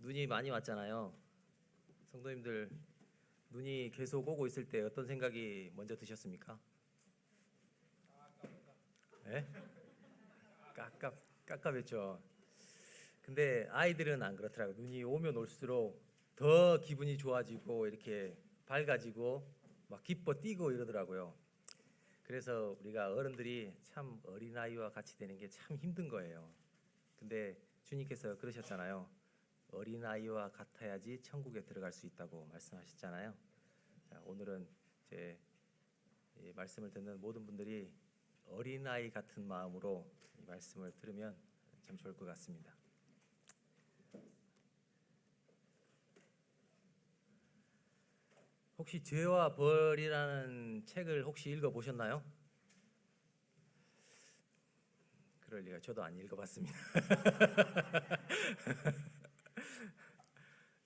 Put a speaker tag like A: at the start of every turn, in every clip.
A: 눈이 많이 왔잖아요. 성도님들, 눈이 계속 오고 있을 때 어떤 생각이 먼저 드셨습니까? 예? 깝깝했죠. 근데 아이들은 안 그렇더라고요. 눈이 오면 올수록 더 기분이 좋아지고 이렇게 밝아지고 막 기뻐 뛰고 이러더라고요. 그래서 우리가 어른들이 참 어린아이와 같이 되는 게 참 힘든 거예요. 근데 주님께서 그러셨잖아요. 어린아이와 같아야지 천국에 들어갈 수 있다고 말씀하셨잖아요. 자, 오늘은 이제 이 말씀을 듣는 모든 분들이 어린아이 같은 마음으로 이 말씀을 들으면 참 좋을 것 같습니다. 혹시 죄와 벌이라는 책을 혹시 읽어보셨나요? 그럴 리가, 저도 안 읽어봤습니다.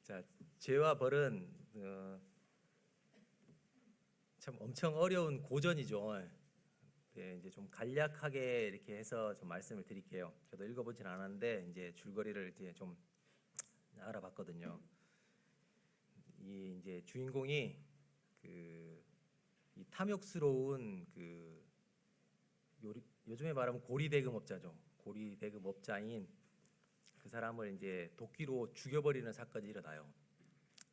A: 자, 죄와 벌은 참 엄청 어려운 고전이죠. 네, 이제 좀 간략하게 이렇게 해서 좀 말씀을 드릴게요. 저도 읽어보진 않았는데 이제 줄거리를 이제 좀 알아봤거든요. 이 이제 주인공이 이 탐욕스러운 요즘에 말하면 고리대금업자죠. 고리대금업자인 그 사람을 이제 도끼로 죽여버리는 사건이 일어나요.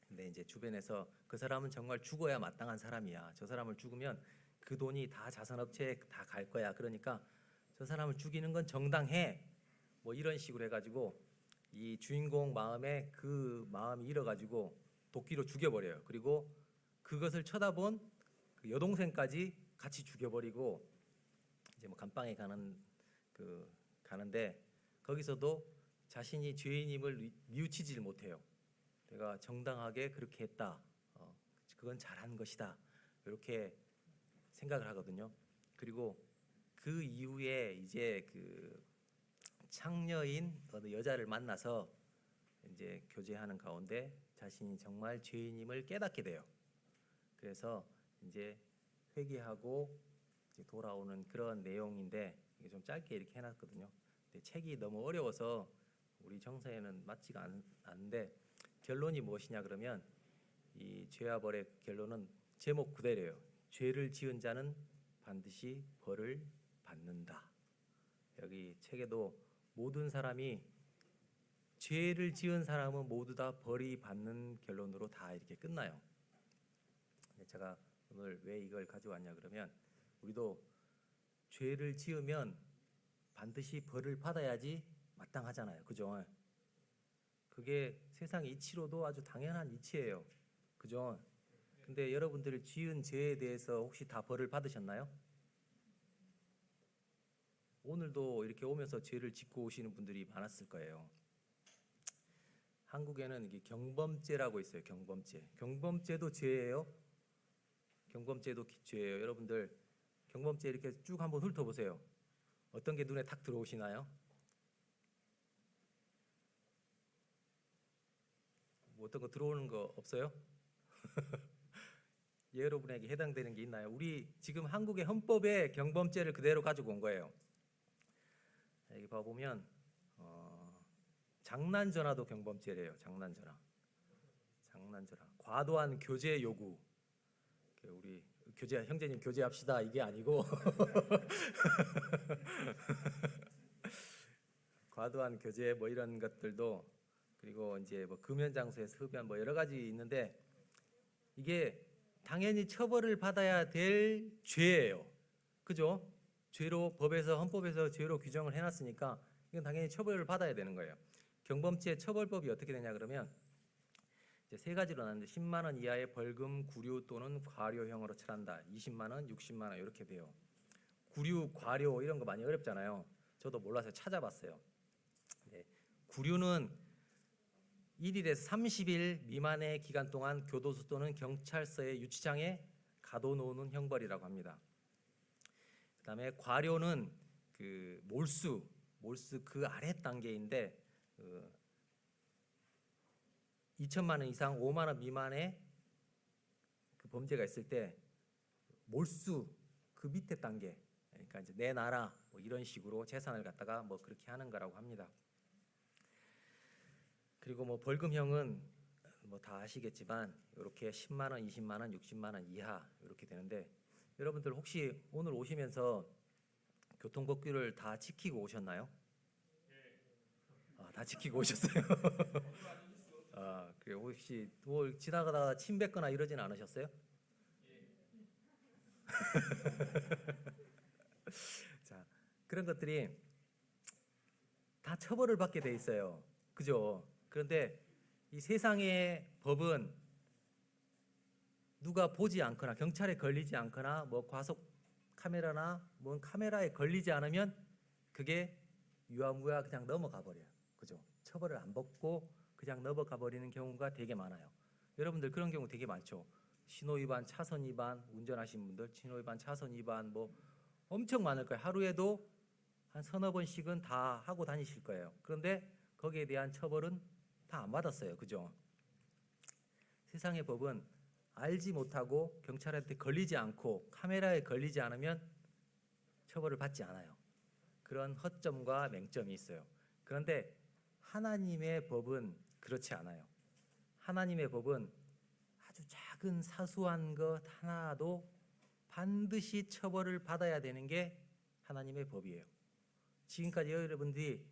A: 근데 이제 주변에서 그 사람은 정말 죽어야 마땅한 사람이야. 저 사람을 죽으면 그 돈이 다 자선업체에 다 갈 거야. 그러니까 저 사람을 죽이는 건 정당해. 뭐 이런 식으로 해가지고 이 주인공 마음에 그 마음이 일어가지고 도끼로 죽여버려요. 그리고 그것을 쳐다본 그 여동생까지 같이 죽여버리고 이제 뭐 감방에 가는데 거기서도 자신이 죄인임을 뉘우치질 못해요. 내가 정당하게 그렇게 했다. 그건 잘한 것이다. 이렇게 생각을 하거든요. 그리고 그 이후에 이제 그 창녀인 어느 여자를 만나서 이제 교제하는 가운데 자신이 정말 죄인임을 깨닫게 돼요. 그래서 이제 회개하고 이제 돌아오는 그런 내용인데 이게 좀 짧게 이렇게 해놨거든요. 근데 책이 너무 어려워서 우리 정서에는 맞지가 않는데 결론이 무엇이냐 그러면 이 죄와 벌의 결론은 제목 그대로예요. 죄를 지은 자는 반드시 벌을 받는다. 여기 책에도 모든 사람이 죄를 지은 사람은 모두 다 벌이 받는 결론으로 다 이렇게 끝나요. 제가 오늘 왜 이걸 가져왔냐 그러면 우리도 죄를 지으면 반드시 벌을 받아야지 마땅하잖아요. 그죠? 그게 세상 이치로도 아주 당연한 이치예요. 그죠? 근데 여러분들이 지은 죄에 대해서 혹시 다 벌을 받으셨나요? 오늘도 이렇게 오면서 죄를 짓고 오시는 분들이 많았을 거예요. 한국에는 이게 경범죄라고 있어요. 경범죄. 경범죄도 죄예요. 경범죄도 죄예요. 여러분들 경범죄 이렇게 쭉 한번 훑어보세요. 어떤 게 눈에 탁 들어오시나요? 뭐 어떤 거 들어오는 거 없어요? 여러분에게 해당되는 게 있나요? 우리 지금 한국의 헌법에 경범죄를 그대로 가지고 온 거예요. 여기 봐보면 장난 전화도 경범죄래요. 장난 전화. 과도한 교제 요구. 우리 교제 형제님 교제합시다 이게 아니고 과도한 교제 뭐 이런 것들도 그리고 이제 뭐 금연 장소에서 흡연 뭐 여러 가지 있는데 이게 당연히 처벌을 받아야 될 죄예요. 그죠? 죄로 법에서 헌법에서 죄로 규정을 해놨으니까 이건 당연히 처벌을 받아야 되는 거예요. 경범죄 처벌법이 어떻게 되냐 그러면 이제 세 가지로 나는데 10만 원 이하의 벌금, 구류 또는 과료형으로 처한다. 20만 원, 60만 원 이렇게 돼요. 구류, 과료 이런 거 많이 어렵잖아요. 저도 몰라서 찾아봤어요. 네. 구류는 1일에서 30일 미만의 기간 동안 교도소 또는 경찰서의 유치장에 가둬놓는 형벌이라고 합니다. 그다음에 과료는 그 몰수 그 아래 단계인데 2천만 원 이상 5만 원 미만의 그 범죄가 있을 때 몰수 그 밑에 단계, 그러니까 이제 내놔라 뭐 이런 식으로 재산을 갖다가 뭐 그렇게 하는 거라고 합니다. 그리고 뭐 벌금형은 뭐 다 아시겠지만 이렇게 10만 원, 20만 원, 60만 원 이하 이렇게 되는데 여러분들 혹시 오늘 오시면서 교통법규를 다 지키고 오셨나요? 다 지키고 오셨어요. 그래 혹시 뭐 지나가다가 침 뱉거나 이러진 않으셨어요? 자, 그런 것들이 다 처벌을 받게 돼 있어요. 그죠? 그런데 이 세상의 법은 누가 보지 않거나 경찰에 걸리지 않거나 뭐 과속 카메라나 뭔 카메라에 걸리지 않으면 그게 유아무야 그냥 넘어가 버려요. 그죠? 처벌을 안 받고 그냥 넘어가 버리는 경우가 되게 많아요. 여러분들 그런 경우 되게 많죠. 신호 위반, 차선 위반, 운전하시는 분들 신호 위반, 차선 위반 뭐 엄청 많을 거예요. 하루에도 한 서너 번씩은 다 하고 다니실 거예요. 그런데 거기에 대한 처벌은 다 안 받았어요. 그죠? 세상의 법은 알지 못하고 경찰한테 걸리지 않고 카메라에 걸리지 않으면 처벌을 받지 않아요. 그런 허점과 맹점이 있어요. 그런데 하나님의 법은 그렇지 않아요. 하나님의 법은 아주 작은 사소한 것 하나도 반드시 처벌을 받아야 되는 게 하나님의 법이에요. 지금까지 여러분들이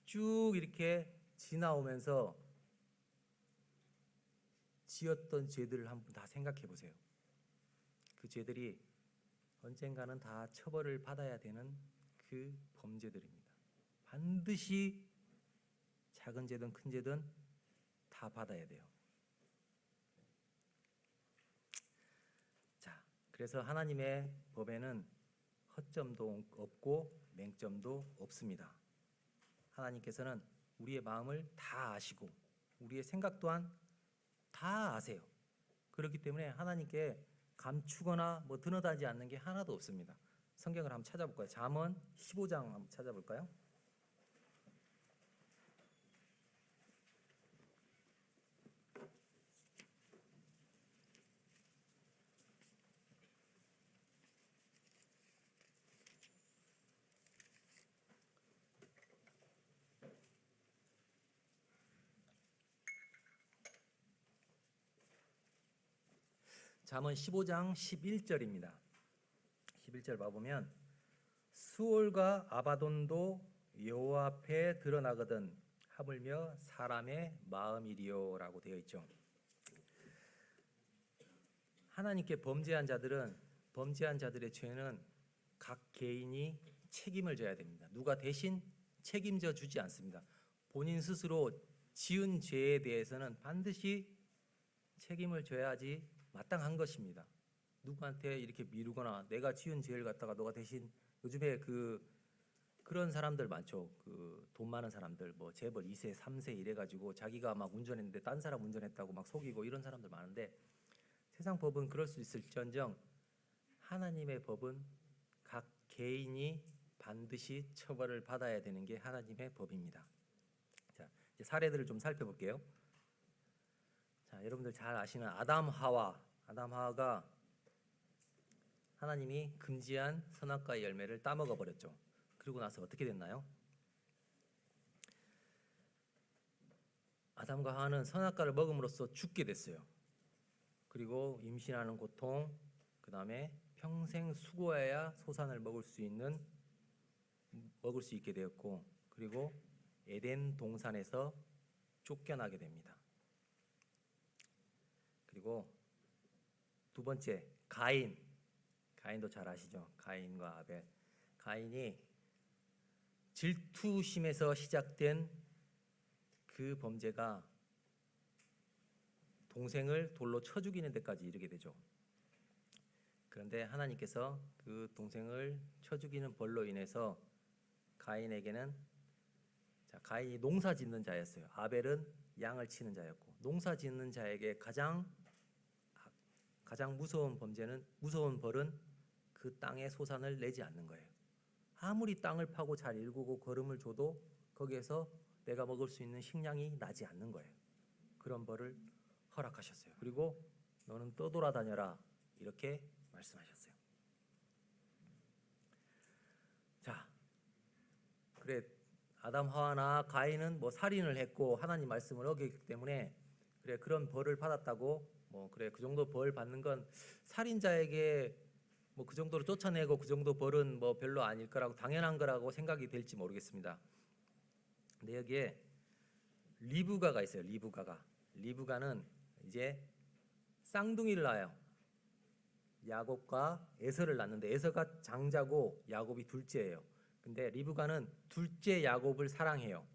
A: 쭉 이렇게 지나오면서 지었던 죄들을 한번 다 생각해 보세요. 그 죄들이 언젠가는 다 처벌을 받아야 되는 그 범죄들입니다. 반드시 작은 죄든 큰 죄든 다 받아야 돼요. 자, 그래서 하나님의 법에는 허점도 없고 맹점도 없습니다. 하나님께서는 우리의 마음을 다 아시고 우리의 생각 또한 다 아세요. 그렇기 때문에 하나님께 감추거나 뭐 드러나지 않는 게 하나도 없습니다. 성경을 한번 찾아볼까요? 잠언 15장 한번 찾아볼까요? 잠언 15장 11절입니다. 11절 봐보면 수올과 아바돈도 여호와 앞에 드러나거든 하물며 사람의 마음이리요라고 되어 있죠. 하나님께 범죄한 자들의 죄는 각 개인이 책임을 져야 됩니다. 누가 대신 책임져 주지 않습니다. 본인 스스로 지은 죄에 대해서는 반드시 책임을 져야지 마땅한 것입니다. 누구한테 이렇게 미루거나 내가 지은 죄를 갖다가 너가 대신 요즘에 그런 사람들 많죠. 그 돈 많은 사람들 뭐 재벌 2세, 3세 이래 가지고 자기가 막 운전했는데 딴 사람 운전했다고 막 속이고 이런 사람들 많은데 세상 법은 그럴 수 있을지언정 하나님의 법은 각 개인이 반드시 처벌을 받아야 되는 게 하나님의 법입니다. 자, 이제 사례들을 좀 살펴볼게요. 자, 여러분들 잘 아시는 아담 하와가 하나님이 금지한 선악과의 열매를 따먹어 버렸죠. 그리고 나서 어떻게 됐나요? 아담과 하와는 선악과를 먹음으로써 죽게 됐어요. 그리고 임신하는 고통, 그 다음에 평생 수고해야 소산을 먹을 수 있게 되었고, 그리고 에덴 동산에서 쫓겨나게 됩니다. 그리고 두 번째 가인도 잘 아시죠? 가인과 아벨. 가인이 질투심에서 시작된 그 범죄가 동생을 돌로 쳐 죽이는 데까지 이르게 되죠. 그런데 하나님께서 그 동생을 쳐 죽이는 벌로 인해서 가인에게는 가인이 농사 짓는 자였어요. 아벨은 양을 치는 자였고 농사 짓는 자에게 가장 무서운 벌은 그 땅의 소산을 내지 않는 거예요. 아무리 땅을 파고 잘 일구고 거름을 줘도 거기에서 내가 먹을 수 있는 식량이 나지 않는 거예요. 그런 벌을 허락하셨어요. 그리고 너는 떠돌아다녀라 이렇게 말씀하셨어요. 자, 그래 아담 하와나 가인은 뭐 살인을 했고 하나님 말씀을 어겼기 때문에 그래 그런 벌을 받았다고 뭐 그래 그 정도 벌 받는 건 살인자에게 뭐 그 정도로 쫓아내고 그 정도 벌은 뭐 별로 아닐 거라고 당연한 거라고 생각이 될지 모르겠습니다. 근데 여기에 리브가가 있어요. 리브가는 이제 쌍둥이를 낳아요. 야곱과 에서를 낳는데 에서가 장자고 야곱이 둘째예요. 근데 리브가는 둘째 야곱을 사랑해요.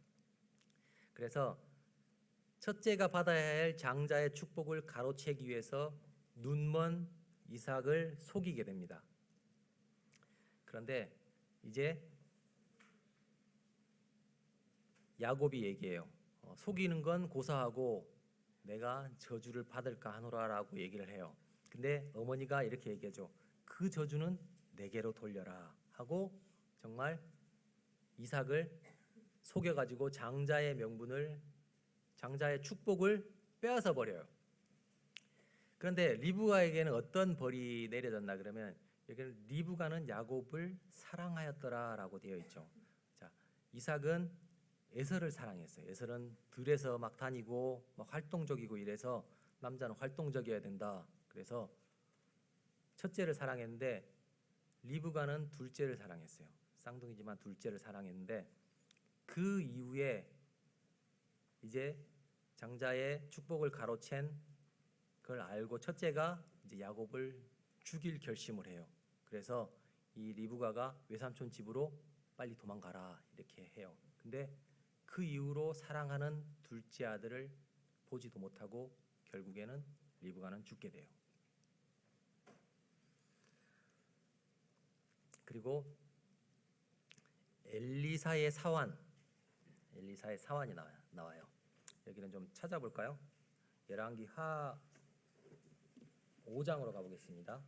A: 그래서 첫째가 받아야 할 장자의 축복을 가로채기 위해서 눈먼 이삭을 속이게 됩니다. 그런데 이제 야곱이 얘기해요. 속이는 건 고사하고 내가 저주를 받을까 하노라라고 얘기를 해요. 근데 어머니가 이렇게 얘기하죠. 그 저주는 내게로 돌려라 하고 정말 이삭을 속여가지고 장자의 명분을 장자의 축복을 빼앗아 버려요. 그런데 리브가에게는 어떤 벌이 내려졌나 그러면 여기는 리브가는 야곱을 사랑하였더라라고 되어 있죠. 자, 이삭은 에서를 사랑했어요. 에서는 들에서 막 다니고 막 활동적이고 이래서 남자는 활동적이어야 된다. 그래서 첫째를 사랑했는데 리브가는 둘째를 사랑했어요. 쌍둥이지만 둘째를 사랑했는데 그 이후에 이제 장자의 축복을 가로챈 그걸 알고 첫째가 이제 야곱을 죽일 결심을 해요. 그래서 이 리브가가 외삼촌 집으로 빨리 도망가라 이렇게 해요. 근데 그 이후로 사랑하는 둘째 아들을 보지도 못하고 결국에는 리브가는 죽게 돼요. 그리고 엘리사의 사환이 나와요. 여기는 좀 찾아볼까요? 열왕기 하 5장으로 가보겠습니다.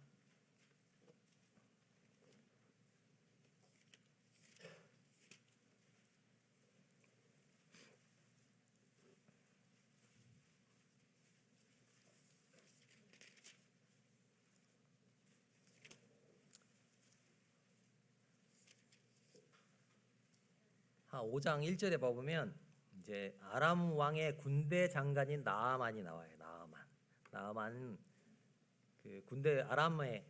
A: 하 5장 1절에 보면 이제 아람 왕의 군대 장관인 나아만이 나와요. 나아만 그 군대 아람의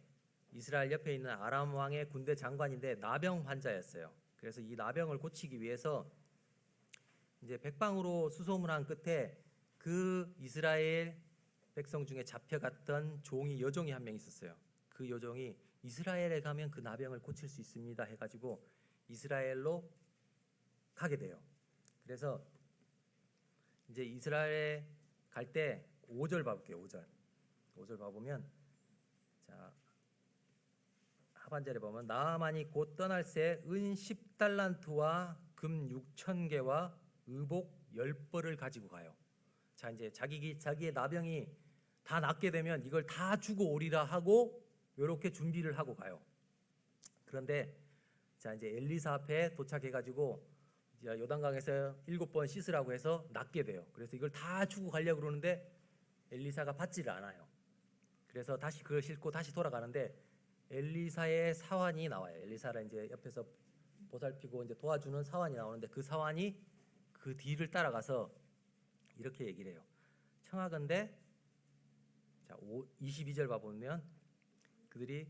A: 이스라엘 옆에 있는 아람 왕의 군대 장관인데 나병 환자였어요. 그래서 이 나병을 고치기 위해서 이제 백방으로 수소문한 끝에 그 이스라엘 백성 중에 잡혀갔던 여종이 한 명 있었어요. 그 여종이 이스라엘에 가면 그 나병을 고칠 수 있습니다 해가지고 이스라엘로 가게 돼요. 그래서 이제 이스라엘에 갈 때 5절 봐볼게요. 5절 봐보면 자 하반절에 보면 나아만이 곧 떠날 새 은 10달란트와 금 6,000개와 의복 10벌을 가지고 가요. 자 이제 자기의 나병이 다 낫게 되면 이걸 다 주고 오리라 하고 이렇게 준비를 하고 가요. 그런데 자 이제 엘리사 앞에 도착해가지고 요단강에서 7번 씻으라고 해서 낫게 돼요. 그래서 이걸 다 주고 가려고 그러는데 엘리사가 받지를 않아요. 그래서 다시 그걸 싣고 다시 돌아가는데 엘리사의 사환이 나와요. 엘리사를 이제 옆에서 보살피고 이제 도와주는 사환이 나오는데 그 사환이 그 뒤를 따라가서 이렇게 얘기를 해요. 청하건대 자 22절 봐보면 그들이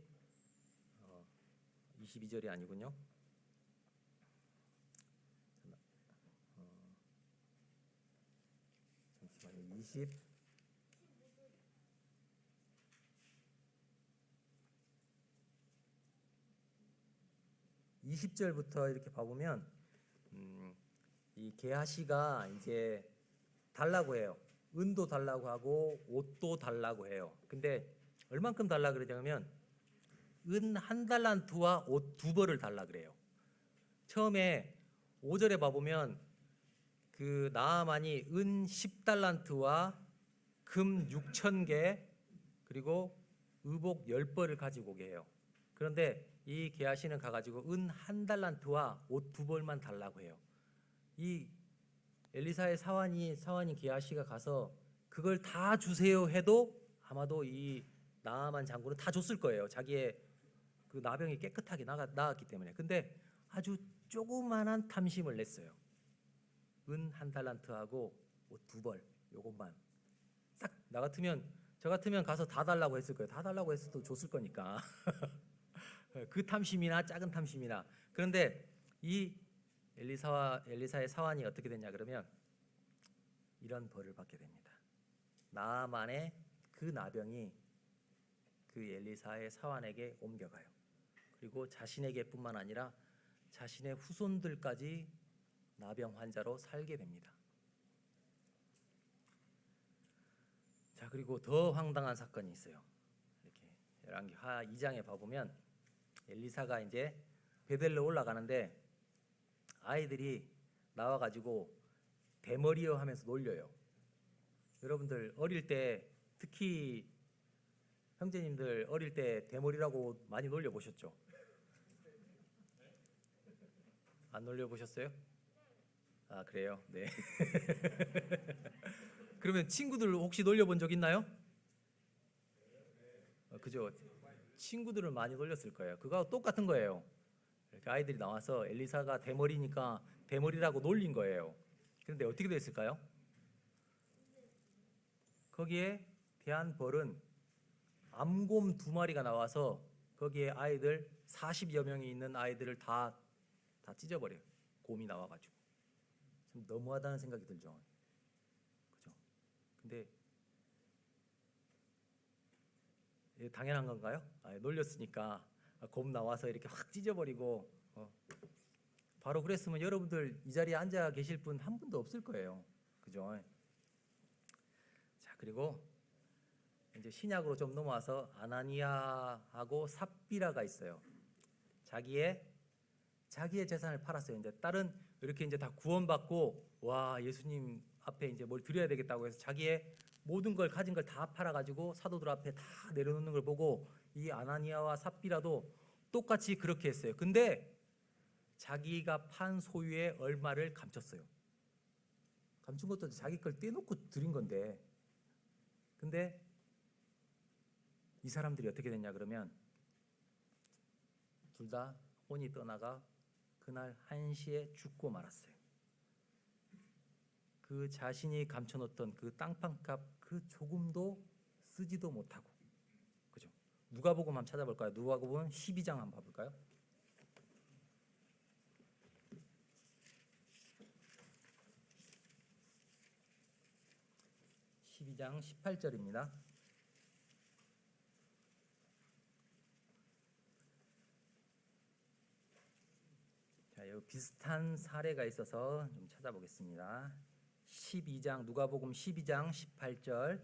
A: 22절이 아니군요. 20절부터 이렇게 봐보면 이 게하시가 이제 달라고 해요. 은도 달라고 하고 옷도 달라고 해요. 근데 얼만큼 달라 그러냐면 은 1달란트와 옷 2벌을 달라 그래요. 처음에 5절에 봐보면 그 나아만이 은 10달란트와 금 6,000개 그리고 의복 10벌을 가지고 오게 해요. 그런데 이 게하시는 가가지고 은 1달란트와 옷 2벌만 달라고 해요. 이 엘리사의 사환인 게하시가 가서 그걸 다 주세요 해도 아마도 이 나아만 장군은 다 줬을 거예요. 자기의 그 나병이 깨끗하게 나았기 때문에. 근데 아주 조그만한 탐심을 냈어요. 은 한 달란트하고 옷 2벌 요것만 딱 나 같으면 저 같으면 가서 다 달라고 했을 거예요. 다 달라고 했어도 줬을 거니까. 그 탐심이나 작은 탐심이나. 그런데 이 엘리사의 사환이 어떻게 됐냐 그러면 이런 벌을 받게 됩니다. 나아만의 그 나병이 그 엘리사의 사환에게 옮겨가요. 그리고 자신에게뿐만 아니라 자신의 후손들까지 나병 환자로 살게 됩니다. 자, 그리고 더 황당한 사건이 있어요. 이렇게 열왕기하 2장에 봐보면 엘리사가 이제 베델로 올라가는데 아이들이 나와가지고 대머리여 하면서 놀려요. 여러분들 어릴 때 특히 형제님들 어릴 때 대머리라고 많이 놀려보셨죠? 안 놀려보셨어요? 아, 그래요? 네. 그러면 친구들 혹시 놀려본 적 있나요? 그죠? 친구들을 많이 놀렸을 거예요. 그거 똑같은 거예요. 이렇게 아이들이 나와서 엘리사가 대머리니까 대머리라고 놀린 거예요. 그런데 어떻게 됐을까요? 거기에 대한 벌은 암곰 2마리가 나와서 거기에 아이들 40여 명이 있는 아이들을 다 찢어버려요. 곰이 나와가지고. 좀 너무하다는 생각이 들죠. 그죠? 근데 당연한 건가요? 놀렸으니까 곰 나와서 이렇게 확 찢어버리고 바로 그랬으면 여러분들 이 자리에 앉아 계실 분 한 분도 없을 거예요. 그죠? 자, 그리고 이제 신약으로 좀 넘어와서 아나니아하고 삽비라가 있어요. 자기의 재산을 팔았어요. 이제 딸은 이렇게 이제 다 구원받고 와 예수님 앞에 이제 뭘 드려야 되겠다고 해서 자기의 모든 걸 가진 걸 다 팔아가지고 사도들 앞에 다 내려놓는 걸 보고 이 아나니아와 삽비라도 똑같이 그렇게 했어요. 근데 자기가 판 소유의 얼마를 감췄어요. 감춘 것도 자기 걸 떼놓고 드린 건데. 근데 이 사람들이 어떻게 됐냐 그러면 둘 다 혼이 떠나가 그날 한시에 죽고 말았어요. 그 자신이 감춰놓던 그 땅판값 그 조금도 쓰지도 못하고. 그죠? 누가복음 한번 찾아볼까요? 누가복음 12장 한번 봐볼까요? 12장 18절입니다. 자, 여기 비슷한 사례가 있어서 좀 찾아보겠습니다. 12장 누가복음 12장 18절.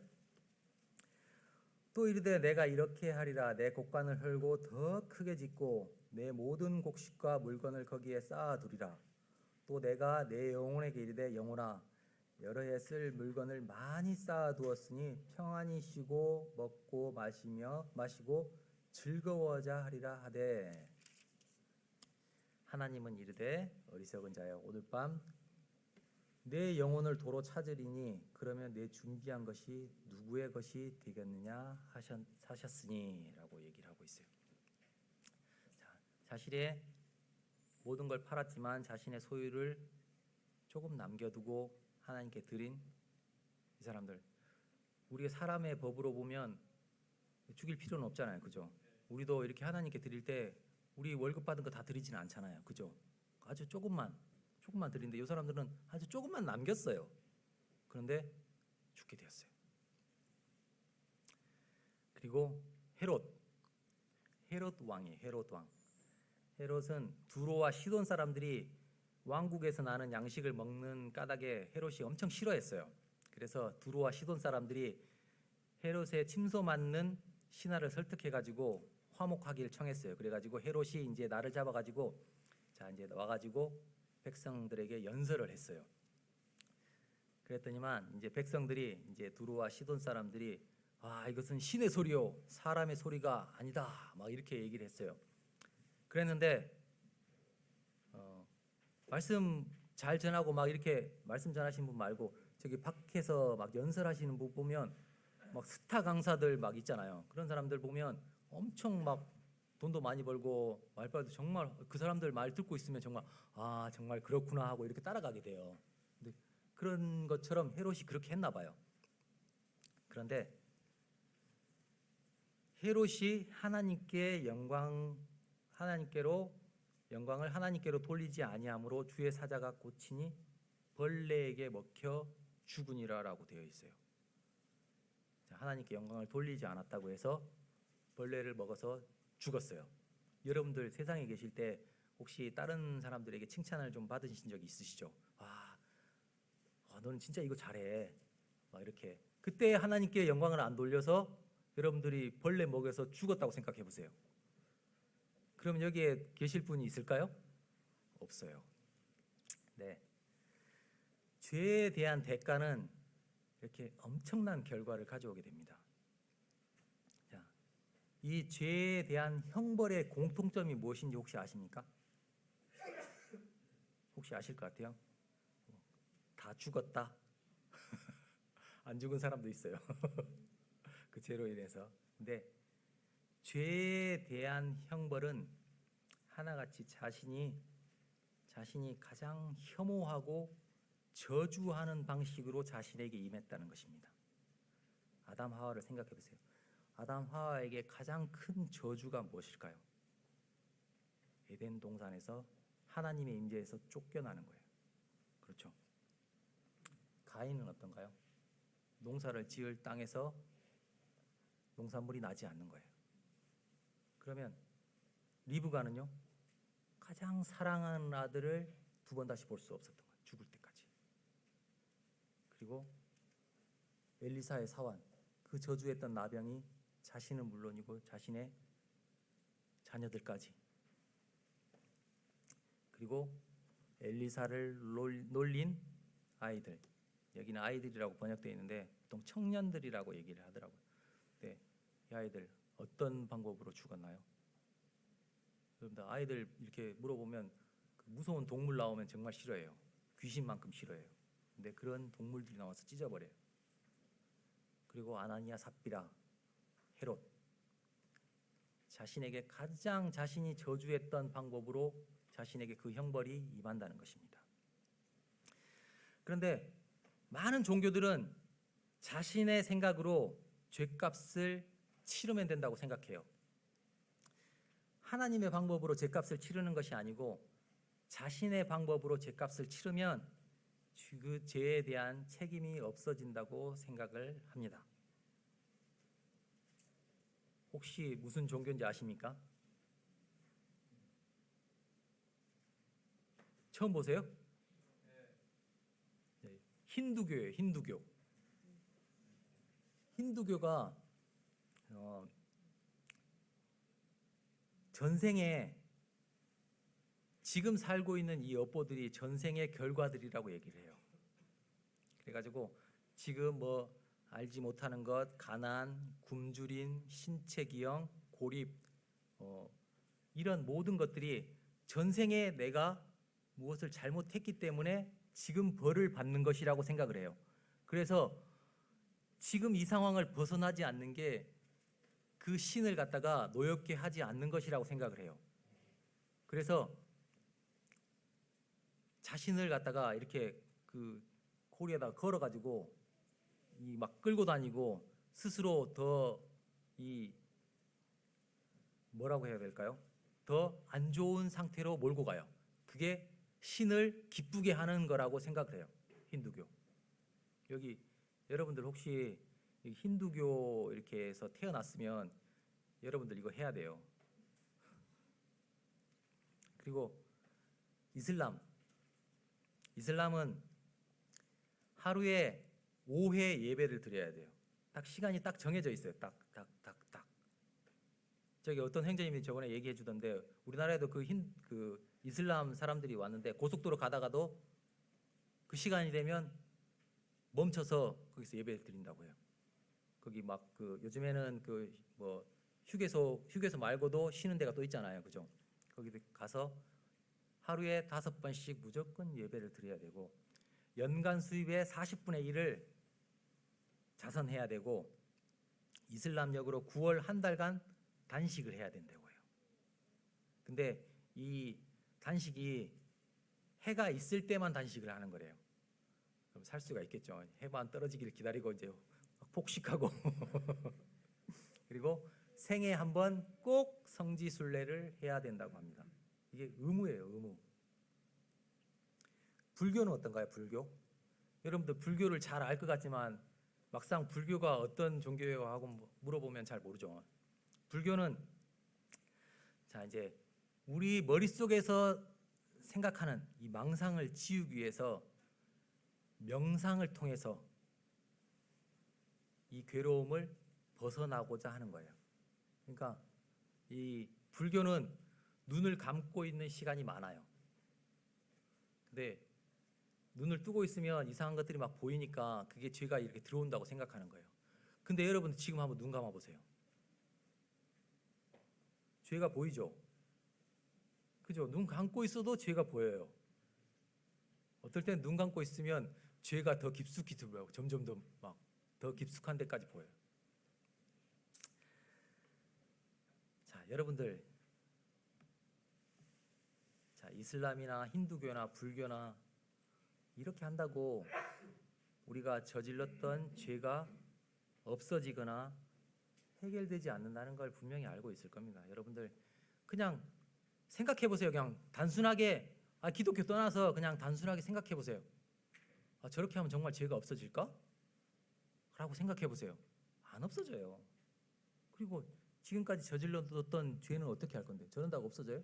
A: 또 이르되 내가 이렇게 하리라. 내 곡간을 헐고 더 크게 짓고 내 모든 곡식과 물건을 거기에 쌓아두리라. 또 내가 내 영혼에게 이르되 영혼아 여러 해 쓸 물건을 많이 쌓아두었으니 평안히 쉬고 먹고 마시고 즐거워하자 하리라 하되 하나님은 이르되 어리석은 자여 오늘 밤 내 영혼을 도로 찾으리니 그러면 내 준비한 것이 누구의 것이 되겠느냐 하셨으니라고 얘기를 하고 있어요. 자, 자신의 모든 걸 팔았지만 자신의 소유를 조금 남겨두고 하나님께 드린 이 사람들. 우리가 사람의 법으로 보면 죽일 필요는 없잖아요. 그죠? 우리도 이렇게 하나님께 드릴 때 우리 월급 받은 거 다 드리지는 않잖아요. 그죠? 아주 조금만 드리는데 이 사람들은 아주 조금만 남겼어요. 그런데 죽게 되었어요. 그리고 헤롯 왕이에요. 헤롯 왕. 헤롯은 두로와 시돈 사람들이 왕국에서 나는 양식을 먹는 까닭에 헤롯이 엄청 싫어했어요. 그래서 두로와 시돈 사람들이 헤롯의 침소 맞는 신하를 설득해가지고 화목하기를 청했어요. 그래가지고 헤롯이 이제 나를 잡아가지고 자 이제 와가지고 백성들에게 연설을 했어요. 그랬더니만 이제 백성들이 이제 두로와 시돈 사람들이 이것은 신의 소리요 사람의 소리가 아니다 막 이렇게 얘기를 했어요. 그랬는데 말씀 잘 전하고 막 이렇게 말씀 전하시는 분 말고 저기 밖에서 막 연설하시는 분 보면 막 스타 강사들 막 있잖아요. 그런 사람들 보면 엄청 막 돈도 많이 벌고 말빨도 정말 그 사람들 말 듣고 있으면 정말 정말 그렇구나 하고 이렇게 따라가게 돼요. 근데 그런 것처럼 헤롯이 그렇게 했나 봐요. 그런데 헤롯이 영광을 하나님께로 돌리지 아니함으로 주의 사자가 고치니 벌레에게 먹혀 죽으니라라고 되어 있어요. 하나님께 영광을 돌리지 않았다고 해서 벌레를 먹어서 죽었어요. 여러분들 세상에 계실 때 혹시 다른 사람들에게 칭찬을 좀 받으신 적이 있으시죠? 너는 진짜 이거 잘해. 막 이렇게. 그때 하나님께 영광을 안 돌려서 여러분들이 벌레 먹여서 죽었다고 생각해 보세요. 그럼 여기에 계실 분이 있을까요? 없어요. 네. 죄에 대한 대가는 이렇게 엄청난 결과를 가져오게 됩니다. 자, 이 죄에 대한 형벌의 공통점이 무엇인지 혹시 아십니까? 혹시 아실 것 같아요? 다 죽었다. 안 죽은 사람도 있어요. 그 죄로 인해서. 근데 죄에 대한 형벌은 하나같이 자신이 가장 혐오하고 저주하는 방식으로 자신에게 임했다는 것입니다. 아담 하와를 생각해 보세요. 아담 하와에게 가장 큰 저주가 무엇일까요? 에덴 동산에서 하나님의 임재에서 쫓겨나는 거예요. 그렇죠? 가인은 어떤가요? 농사를 지을 땅에서 농산물이 나지 않는 거예요. 그러면 리브가는요, 가장 사랑하는 아들을 두 번 다시 볼 수 없었던 거예요. 죽을 때까지. 그리고 엘리사의 사환, 그 저주했던 나병이 자신은 물론이고 자신의 자녀들까지, 그리고 엘리사를 놀린 아이들, 여기는 아이들이라고 번역되어 있는데 보통 청년들이라고 얘기를 하더라고요. 근데 이 아이들 어떤 방법으로 죽었나요? 여러분들 아이들 이렇게 물어보면 그 무서운 동물 나오면 정말 싫어해요. 귀신만큼 싫어해요. 근데 그런 동물들이 나와서 찢어버려요. 그리고 아나니아, 삽비라, 헤롯, 자신에게 가장 자신이 저주했던 방법으로 자신에게 그 형벌이 임한다는 것입니다. 그런데 많은 종교들은 자신의 생각으로 죄값을 치르면 된다고 생각해요. 하나님의 방법으로 죄값을 치르는 것이 아니고 자신의 방법으로 죄값을 치르면 그 죄에 대한 책임이 없어진다고 생각을 합니다. 혹시 무슨 종교인지 아십니까? 처음 보세요? 네, 힌두교예요. 힌두교가 전생에 지금 살고 있는 이 여포들이 전생의 결과들이라고 얘기를 해요. 그래가지고 지금 뭐 알지 못하는 것, 가난, 굶주림, 신체기형, 고립, 이런 모든 것들이 전생에 내가 무엇을 잘못했기 때문에 지금 벌을 받는 것이라고 생각을 해요. 그래서 지금 이 상황을 벗어나지 않는 게 그 신을 갖다가 노엽게 하지 않는 것이라고 생각을 해요. 그래서 자신을 갖다가 이렇게 그 고리에다가 걸어가지고 이 막 끌고 다니고 스스로 더 이 뭐라고 해야 될까요? 더 안 좋은 상태로 몰고 가요. 그게 신을 기쁘게 하는 거라고 생각을 해요. 힌두교. 여기 여러분들 혹시 힌두교 이렇게 해서 태어났으면 여러분들 이거 해야 돼요. 그리고 이슬람은 하루에 5회 예배를 드려야 돼요. 딱 시간이 딱 정해져 있어요. 딱. 저기 어떤 행자님이 저번에 얘기해 주던데 우리나라에도 그 이슬람 사람들이 왔는데 고속도로 가다가도 그 시간이 되면 멈춰서 거기서 예배를 드린다고 해요. 거기 막 그 요즘에는 그 뭐 휴게소 말고도 쉬는 데가 또 있잖아요. 그죠? 거기 가서 하루에 5번씩 무조건 예배를 드려야 되고 연간 수입의 40분의 1을 자선해야 되고 이슬람력으로 9월 한 달간 단식을 해야 된다고 해요. 근데 이 단식이 해가 있을 때만 단식을 하는 거래요. 그럼 살 수가 있겠죠. 해만 떨어지기를 기다리고 이제 폭식하고 그리고 생애 한 번 꼭 성지순례를 해야 된다고 합니다. 이게 의무예요, 의무. 불교는 어떤가요? 불교? 여러분들 불교를 잘 알 것 같지만 막상 불교가 어떤 종교예요 하고 물어보면 잘 모르죠. 불교는 자 이제 우리 머릿속에서 생각하는 이 망상을 지우기 위해서 명상을 통해서 이 괴로움을 벗어나고자 하는 거예요. 그러니까 이 불교는 눈을 감고 있는 시간이 많아요. 근데 눈을 뜨고 있으면 이상한 것들이 막 보이니까 그게 죄가 이렇게 들어온다고 생각하는 거예요. 근데 여러분 지금 한번 눈 감아 보세요. 죄가 보이죠? 그죠? 눈 감고 있어도 죄가 보여요. 어떨 땐 눈 감고 있으면 죄가 더 깊숙이 들어요. 점점 더 막 더 깊숙한 데까지 보여요. 자, 여러분들, 자 이슬람이나 힌두교나 불교나 이렇게 한다고 우리가 저질렀던 죄가 없어지거나 해결되지 않는다는 걸 분명히 알고 있을 겁니다. 여러분들 그냥 생각해 보세요. 그냥 단순하게 기독교 떠나서 그냥 단순하게 생각해 보세요. 저렇게 하면 정말 죄가 없어질까? 라고 생각해 보세요. 안 없어져요. 그리고 지금까지 저질렀던 죄는 어떻게 할 건데? 저런다고 없어져요?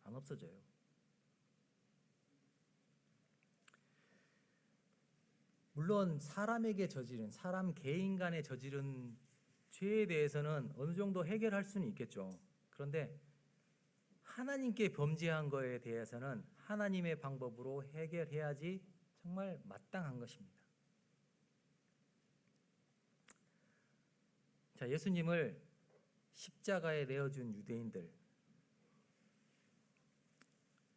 A: 안 없어져요. 물론 사람에게 저지른, 사람 개인 간에 저지른 죄에 대해서는 어느 정도 해결할 수는 있겠죠. 그런데 하나님께 범죄한 거에 대해서는 하나님의 방법으로 해결해야지 정말 마땅한 것입니다. 자, 예수님을 십자가에 내어준 유대인들,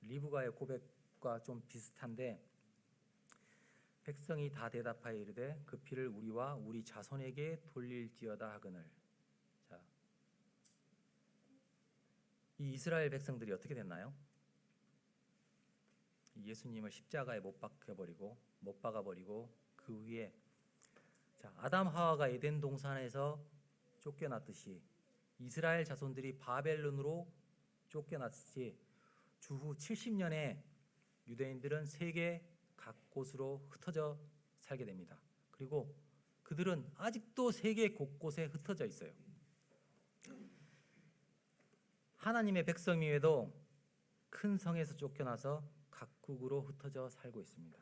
A: 리브가의 고백과 좀 비슷한데 백성이 다 대답하여 이르되 그 피를 우리와 우리 자손에게 돌릴지어다 하거늘. 자, 이 이스라엘 백성들이 어떻게 됐나요? 예수님을 십자가에 못 박아버리고 그 위에 자 아담 하와가 에덴 동산에서 쫓겨났듯이 이스라엘 자손들이 바벨론으로 쫓겨났듯이 주후 70년에 유대인들은 세계 각 곳으로 흩어져 살게 됩니다. 그리고 그들은 아직도 세계 곳곳에 흩어져 있어요. 하나님의 백성임에도 큰 성에서 쫓겨나서 각국으로 흩어져 살고 있습니다.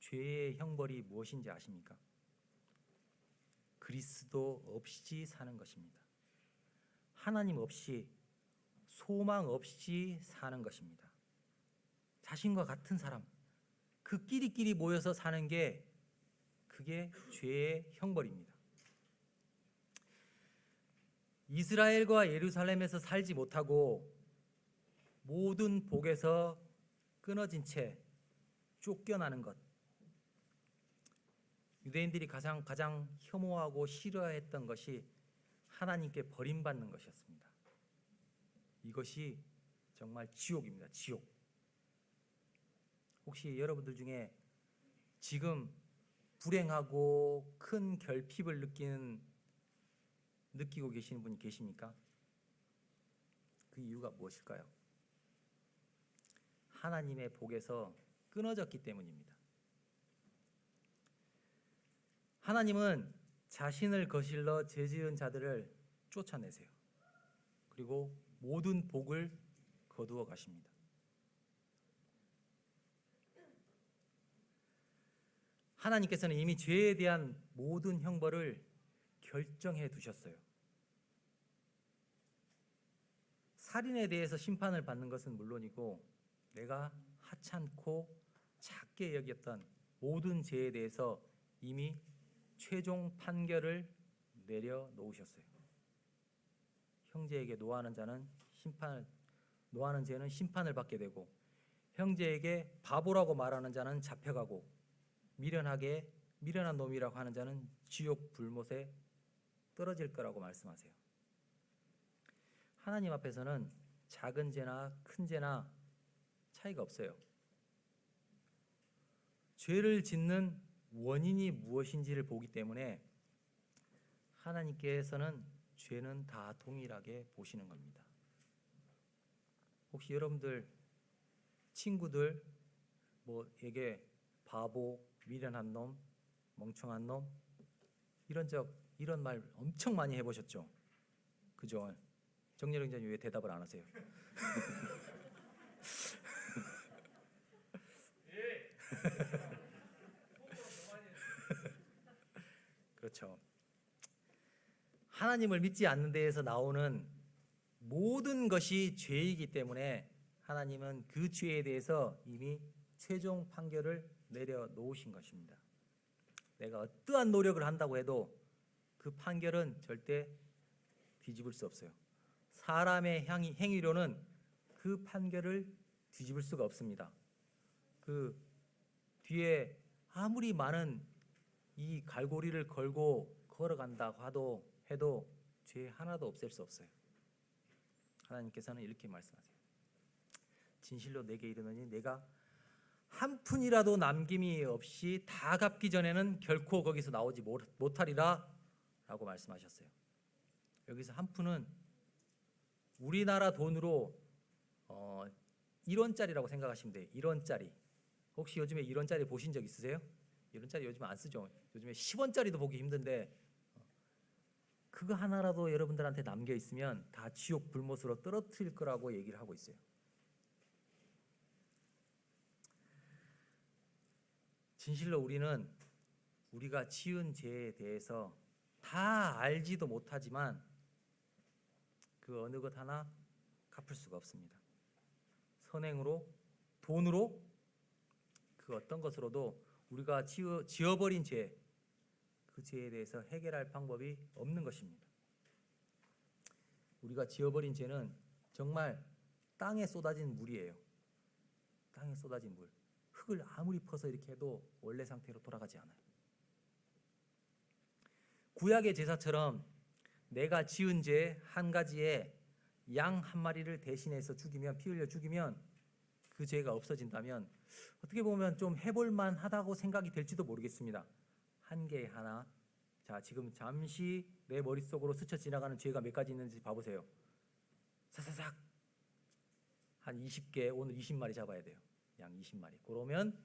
A: 죄의 형벌이 무엇인지 아십니까? 그리스도 없이 사는 것입니다. 하나님 없이, 소망 없이 사는 것입니다. 자신과 같은 사람, 그 끼리끼리 모여서 사는 게 그게 죄의 형벌입니다. 이스라엘과 예루살렘에서 살지 못하고 모든 복에서 끊어진 채 쫓겨나는 것, 유대인들이 가장 혐오하고 싫어했던 것이 하나님께 버림받는 것이었습니다. 이것이 정말 지옥입니다. 지옥. 혹시 여러분들 중에 지금 불행하고 큰 결핍을 느끼고 계시는 분이 계십니까? 그 이유가 무엇일까요? 하나님의 복에서 끊어졌기 때문입니다. 하나님은 자신을 거슬러 죄지은 자들을 쫓아내세요. 그리고 모든 복을 거두어 가십니다. 하나님께서는 이미 죄에 대한 모든 형벌을 결정해 두셨어요. 살인에 대해서 심판을 받는 것은 물론이고 내가 하찮고 작게 여겼던 모든 죄에 대해서 이미 최종 판결을 내려놓으셨어요. 형제에게 노하는 죄는 심판을 받게 되고 형제에게 바보라고 말하는 자는 잡혀가고 미련한 놈이라고 하는 자는 지옥 불못에 떨어질 거라고 말씀하세요. 하나님 앞에서는 작은 죄나 큰 죄나 차이가 없어요. 죄를 짓는 원인이 무엇인지를 보기 때문에 하나님께서는 죄는 다 동일하게 보시는 겁니다. 혹시 여러분들 친구들 뭐에게 바보, 미련한 놈, 멍청한 놈 이런 말 엄청 많이 해보셨죠? 그죠? 정렬 기자님 왜 대답을 안 하세요? 그렇죠. 하나님을 믿지 않는 데에서 나오는 모든 것이 죄이기 때문에 하나님은 그 죄에 대해서 이미 최종 판결을 내려놓으신 것입니다. 내가 어떠한 노력을 한다고 해도 그 판결은 절대 뒤집을 수 없어요. 사람의 행위로는 그 판결을 뒤집을 수가 없습니다. 그 뒤에 아무리 많은 이 갈고리를 걸고 걸어간다고 해도 죄 하나도 없앨 수 없어요. 하나님께서는 이렇게 말씀하세요. 진실로 내게 이르노니 내가 한 푼이라도 남김이 없이 다 갚기 전에는 결코 거기서 나오지 못하리라 라고 말씀하셨어요. 여기서 한 푼은 우리나라 돈으로 1원짜리라고 생각하시면 돼요. 1원짜리. 혹시 요즘에 1원짜리 보신 적 있으세요? 1원짜리 요즘 안 쓰죠. 요즘에 10원짜리도 보기 힘든데 그거 하나라도 여러분들한테 남겨 있으면 다 지옥 불못으로 떨어뜨릴 거라고 얘기를 하고 있어요. 진실로 우리는 우리가 지은 죄에 대해서 다 알지도 못하지만 그 어느 것 하나 갚을 수가 없습니다. 선행으로, 돈으로, 그 어떤 것으로도 우리가 지어버린 죄, 그 죄에 대해서 해결할 방법이 없는 것입니다. 우리가 지어버린 죄는 정말 땅에 쏟아진 물이에요. 땅에 쏟아진 물. 흙을 아무리 퍼서 이렇게 해도 원래 상태로 돌아가지 않아요. 구약의 제사처럼 내가 지은 죄 한 가지에 양 한 마리를 대신해서 죽이면, 피 흘려 죽이면 그 죄가 없어진다면 어떻게 보면 좀 해볼만 하다고 생각이 될지도 모르겠습니다. 한 개에 하나. 자, 지금 잠시 내 머릿속으로 스쳐 지나가는 죄가 몇 가지 있는지 봐보세요. 사사삭 한 20개, 오늘 20마리 잡아야 돼요. 양 20마리. 그러면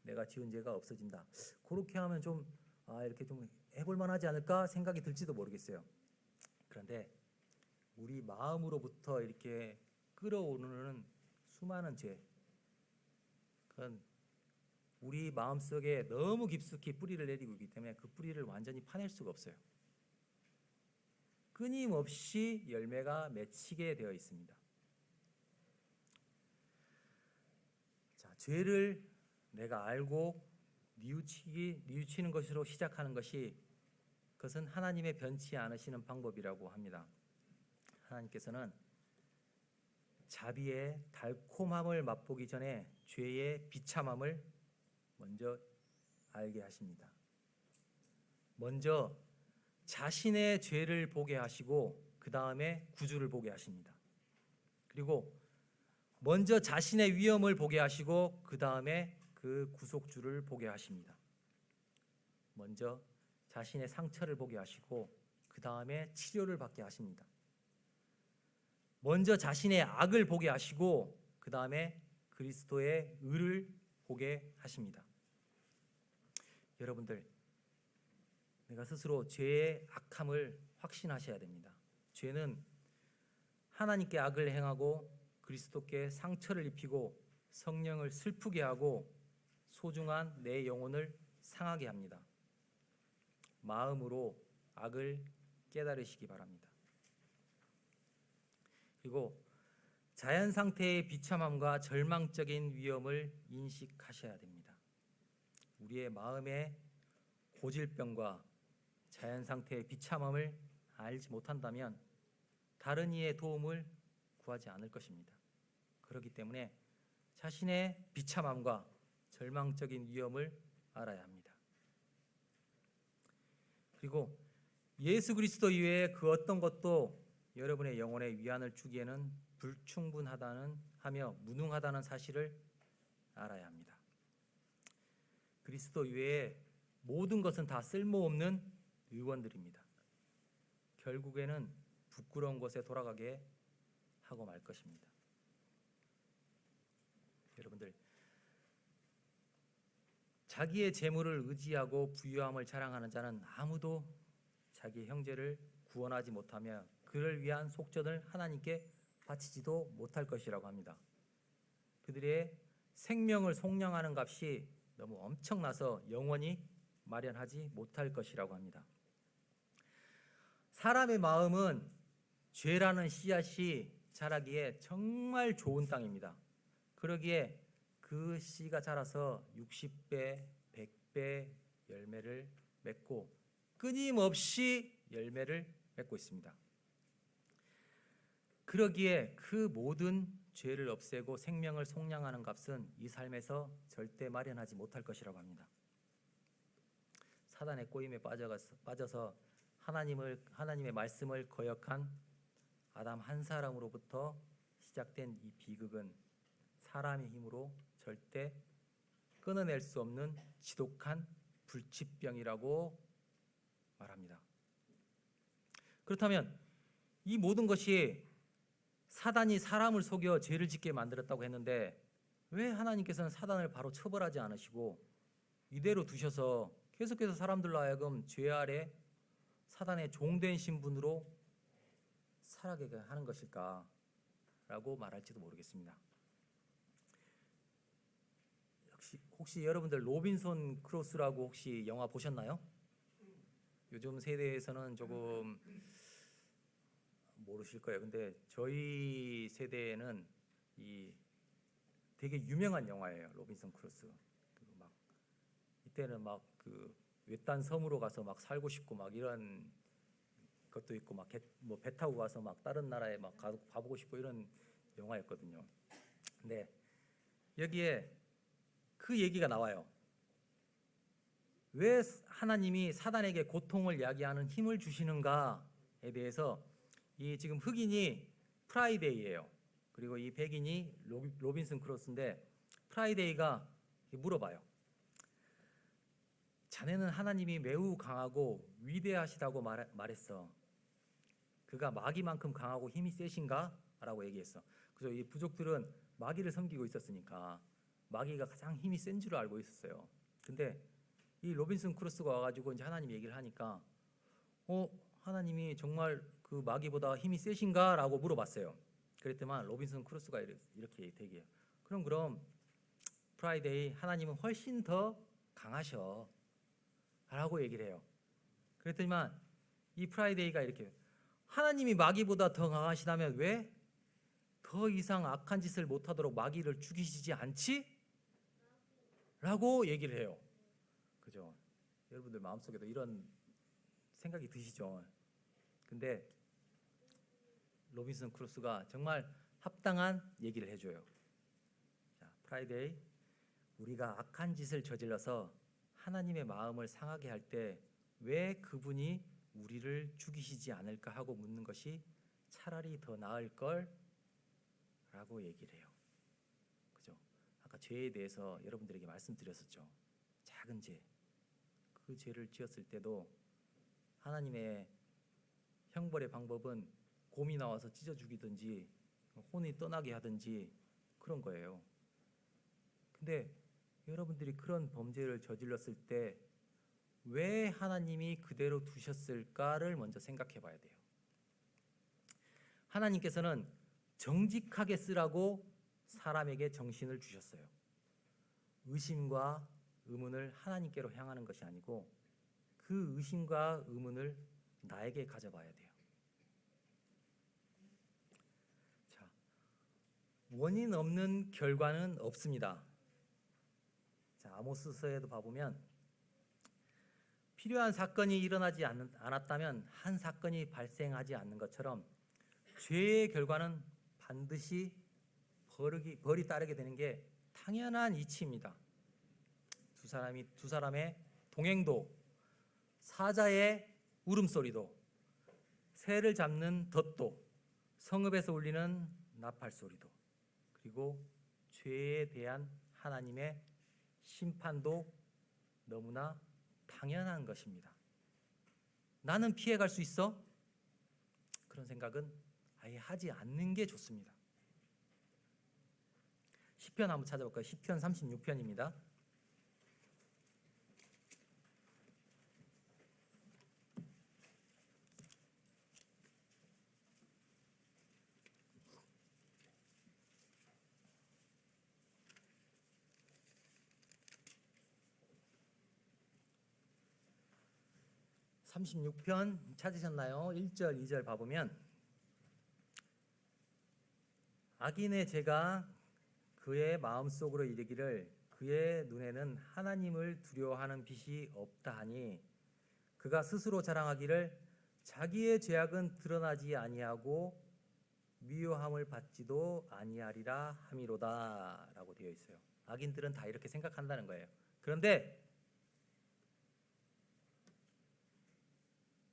A: 내가 지은 죄가 없어진다. 그렇게 하면 좀 이렇게 좀 해볼만 하지 않을까 생각이 들지도 모르겠어요. 그런데 우리 마음으로부터 이렇게 끌어오르는 수많은 죄, 그건 우리 마음속에 너무 깊숙이 뿌리를 내리고 있기 때문에 그 뿌리를 완전히 파낼 수가 없어요. 끊임없이 열매가 맺히게 되어 있습니다. 자, 죄를 내가 알고 뉘우치는 것으로 시작하는 그것은 하나님의 변치 않으시는 방법이라고 합니다. 하나님께서는 자비의 달콤함을 맛보기 전에 죄의 비참함을 먼저 알게 하십니다. 먼저 자신의 죄를 보게 하시고 그 다음에 구주를 보게 하십니다. 그리고 먼저 자신의 위험을 보게 하시고 그 다음에 그 구속주를 보게 하십니다. 먼저 자신의 상처를 보게 하시고 그 다음에 치료를 받게 하십니다. 먼저 자신의 악을 보게 하시고 그 다음에 그리스도의 의를 보게 하십니다. 여러분들, 내가 스스로 죄의 악함을 확신하셔야 됩니다. 죄는 하나님께 악을 행하고 그리스도께 상처를 입히고 성령을 슬프게 하고 소중한 내 영혼을 상하게 합니다. 마음으로 악을 깨달으시기 바랍니다. 그리고 자연 상태의 비참함과 절망적인 위험을 인식하셔야 됩니다. 우리의 마음의 고질병과 자연 상태의 비참함을 알지 못한다면 다른 이의 도움을 구하지 않을 것입니다. 그렇기 때문에 자신의 비참함과 절망적인 위험을 알아야 합니다. 그리고 예수 그리스도 이외에 그 어떤 것도 여러분의 영혼의 위안을 주기에는 불충분하다는 하며 무능하다는 사실을 알아야 합니다. 그리스도 외에 모든 것은 다 쓸모없는 의원들입니다. 결국에는 부끄러운 곳에 돌아가게 하고 말 것입니다. 여러분들, 자기의 재물을 의지하고 부유함을 자랑하는 자는 아무도 자기 형제를 구원하지 못하며 그를 위한 속전을 하나님께 바치지도 못할 것이라고 합니다. 그들의 생명을 속량하는 값이 너무 엄청나서 영원히 마련하지 못할 것이라고 합니다. 사람의 마음은 죄라는 씨앗이 자라기에 정말 좋은 땅입니다. 그러기에 그 씨가 자라서 60배, 100배 열매를 맺고 끊임없이 열매를 맺고 있습니다. 그러기에 그 모든 죄를 없애고 생명을 속량하는 값은 이 삶에서 절대 마련하지 못할 것이라고 합니다. 사단의 꼬임에 빠져서 하나님의 말씀을 거역한 아담 한 사람으로부터 시작된 이 비극은 사람의 힘으로 절대 끊어낼 수 없는 지독한 불치병이라고 말합니다. 그렇다면 이 모든 것이 사단이 사람을 속여 죄를 짓게 만들었다고 했는데 왜 하나님께서는 사단을 바로 처벌하지 않으시고 이대로 두셔서 계속해서 사람들로 하여금 죄 아래 사단의 종된 신분으로 살아가게 하는 것일까라고 말할지도 모르겠습니다. 혹시 여러분들 로빈son 크루소라고 혹시 영화 보셨나요? 요즘 세대에서는 조금 모르실 거예요. 근데 저희 세대에는 이 되게 유명한 영화예요. 로빈son 크루소. 막 이때는 막 그 외딴 섬으로 가서 막 살고 싶고 막 이런 것도 있고 막 배 타고 가서 막 다른 나라에 막 가보고 싶고 이런 영화였거든요. 근데 여기에 그 얘기가 나와요. 왜 하나님이 사단에게 고통을 야기하는 힘을 주시는가에 대해서 이 지금 흑인이 프라이데이예요. 그리고 이 백인이 로빈슨 크루소인데 프라이데이가 물어봐요. 자네는 하나님이 매우 강하고 위대하시다고 말했어. 그가 마귀만큼 강하고 힘이 세신가? 라고 얘기했어. 그래서 이 부족들은 마귀를 섬기고 있었으니까 마귀가 가장 힘이 센 줄 알고 있었어요. 근데 이 로빈슨 크루소가 와가지고 이제 하나님 얘기를 하니까 하나님이 정말 그 마귀보다 힘이 세신가? 라고 물어봤어요. 그랬더만 로빈슨 크루소가 이렇게 얘기해요. 그럼 프라이데이 하나님은 훨씬 더 강하셔 라고 얘기를 해요. 그랬더니만 이 프라이데이가 이렇게 하나님이 마귀보다 더 강하시다면 왜 더 이상 악한 짓을 못하도록 마귀를 죽이시지 않지? 라고 얘기를 해요. 그죠? 여러분들 마음속에도 이런 생각이 드시죠? 근데 로빈슨 크루소가 정말 합당한 얘기를 해줘요. 자, 프라이데이, 우리가 악한 짓을 저질러서 하나님의 마음을 상하게 할 때 왜 그분이 우리를 죽이시지 않을까 하고 묻는 것이 차라리 더 나을 걸 라고 얘기를 해요. 그죠? 아까 죄에 대해서 여러분들에게 말씀드렸었죠. 작은 죄, 그 죄를 지었을 때도 하나님의 형벌의 방법은 곰이 나와서 찢어 죽이든지 혼이 떠나게 하든지 그런 거예요. 근데 여러분들이 그런 범죄를 저질렀을 때 왜 하나님이 그대로 두셨을까를 먼저 생각해 봐야 돼요. 하나님께서는 정직하게 쓰라고 사람에게 정신을 주셨어요. 의심과 의문을 하나님께로 향하는 것이 아니고 그 의심과 의문을 나에게 가져봐야 돼요. 자, 원인 없는 결과는 없습니다. 자, 아모스서에도 봐보면 필요한 사건이 일어나지 않았다면 한 사건이 발생하지 않는 것처럼 죄의 결과는 반드시 벌이 따르게 되는 게 당연한 이치입니다. 두 사람의 동행도, 사자의 울음소리도, 새를 잡는 덫도, 성읍에서 울리는 나팔 소리도, 그리고 죄에 대한 하나님의 심판도 너무나 당연한 것입니다. 나는 피해갈 수 있어? 그런 생각은 아예 하지 않는 게 좋습니다. 시편 한번 찾아볼까요? 시편 36편입니다. (36편) 찾으셨나요? 1절 2절 봐보면 악인의 죄가 그의 마음속으로 이르기를 그의 눈에는 하나님을 두려워하는 빛이 없다 하니 그가 스스로 자랑하기를 자기의 죄악은 드러나지 아니하고 미워함을 받지도 아니하리라 함이로다 라고 되어 있어요. 악인들은 다 이렇게 생각한다는 거예요. 그런데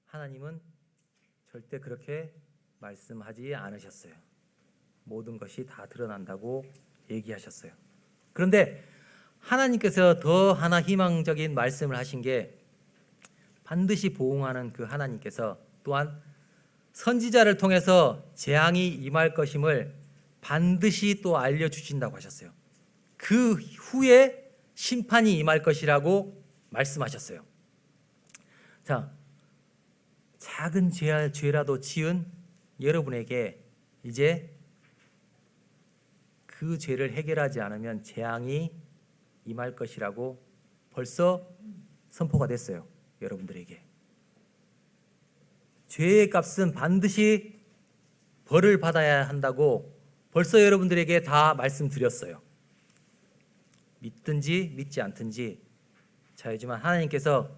A: 하나님은 절대 그렇게 말씀하지 않으셨어요. 모든 것이 다 드러난다고 얘기하셨어요. 그런데 하나님께서 더 하나 희망적인 말씀을 하신 게 반드시 보응하는 그 하나님께서 또한 선지자를 통해서 재앙이 임할 것임을 반드시 또 알려주신다고 하셨어요. 그 후에 심판이 임할 것이라고 말씀하셨어요. 자, 작은 죄라도 지은 여러분에게 이제 그 죄를 해결하지 않으면 재앙이 임할 것이라고 벌써 선포가 됐어요. 여러분들에게 죄의 값은 반드시 벌을 받아야 한다고 벌써 여러분들에게 다 말씀드렸어요. 믿든지 믿지 않든지 자유지만 하나님께서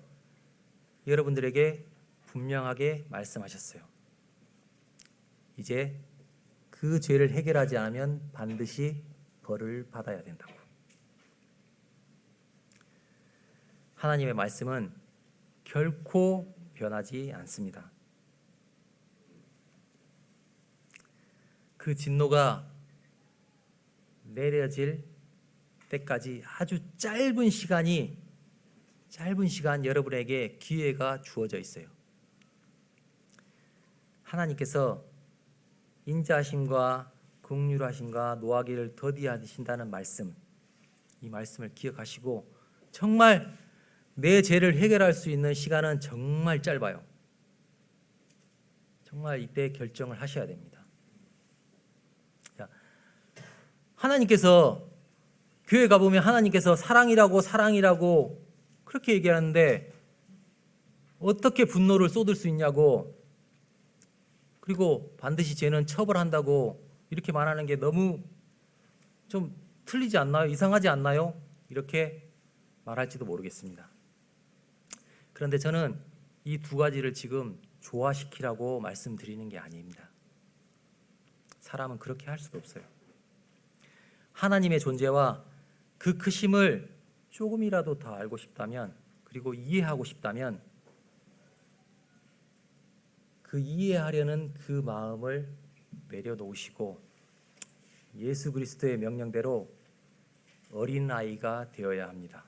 A: 여러분들에게 분명하게 말씀하셨어요. 이제 그 죄를 해결하지 않으면 반드시 벌을 받아야 된다고. 하나님의 말씀은 결코 변하지 않습니다. 그 진노가 내려질 때까지 아주 짧은 시간 여러분에게 기회가 주어져 있어요. 하나님께서 인자하심과 긍휼하심과 노하기를 더디하신다는 말씀, 이 말씀을 기억하시고 정말 내 죄를 해결할 수 있는 시간은 정말 짧아요. 정말 이때 결정을 하셔야 됩니다. 자, 하나님께서 교회 가보면 하나님께서 사랑이라고 그렇게 얘기하는데 어떻게 분노를 쏟을 수 있냐고, 그리고 반드시 죄는 처벌한다고 이렇게 말하는 게 너무 좀 틀리지 않나요? 이상하지 않나요? 이렇게 말할지도 모르겠습니다. 그런데 저는 이 두 가지를 지금 조화시키라고 말씀드리는 게 아닙니다. 사람은 그렇게 할 수도 없어요. 하나님의 존재와 그 크심을 조금이라도 더 알고 싶다면, 그리고 이해하고 싶다면 그 이해하려는 그 마음을 내려놓으시고 예수 그리스도의 명령대로 어린아이가 되어야 합니다.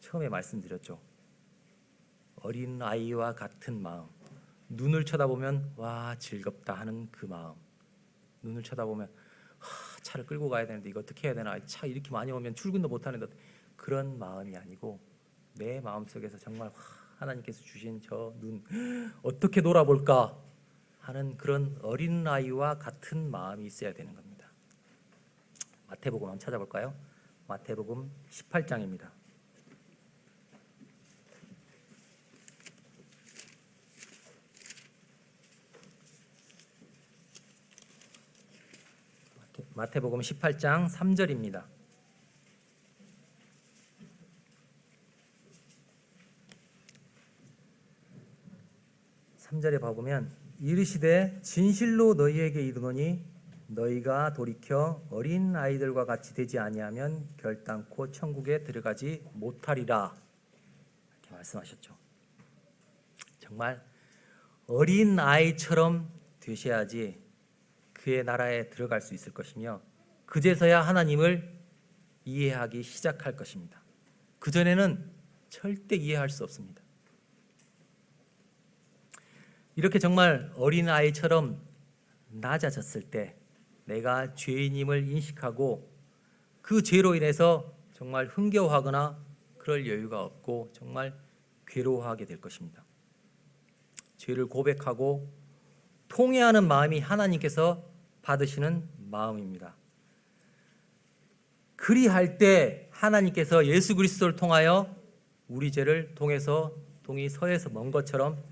A: 처음에 말씀드렸죠. 어린아이와 같은 마음, 눈을 쳐다보면 와 즐겁다 하는 그 마음, 눈을 쳐다보면 차를 끌고 가야 되는데 이거 어떻게 해야 되나, 차 이렇게 많이 오면 출근도 못하는데, 그런 마음이 아니고 내 마음속에서 정말 하나님께서 주신 저 눈 어떻게 놀아볼까 하는 그런 어린아이와 같은 마음이 있어야 되는 겁니다. 마태복음 한번 찾아볼까요? 마태복음 18장입니다. 마태복음 18장 3절입니다. 3절에 봐보면 이르시되 진실로 너희에게 이르노니 너희가 돌이켜 어린 아이들과 같이 되지 아니하면 결단코 천국에 들어가지 못하리라, 이렇게 말씀하셨죠. 정말 어린 아이처럼 되셔야지 그의 나라에 들어갈 수 있을 것이며 그제서야 하나님을 이해하기 시작할 것입니다. 그전에는 절대 이해할 수 없습니다. 이렇게 정말 어린아이처럼 낮아졌을 때 내가 죄인임을 인식하고 그 죄로 인해서 정말 흥겨워하거나 그럴 여유가 없고 정말 괴로워하게 될 것입니다. 죄를 고백하고 통회하는 마음이 하나님께서 받으시는 마음입니다. 그리할 때 하나님께서 예수 그리스도를 통하여 우리 죄를 통해서 동이 서에서 먼 것처럼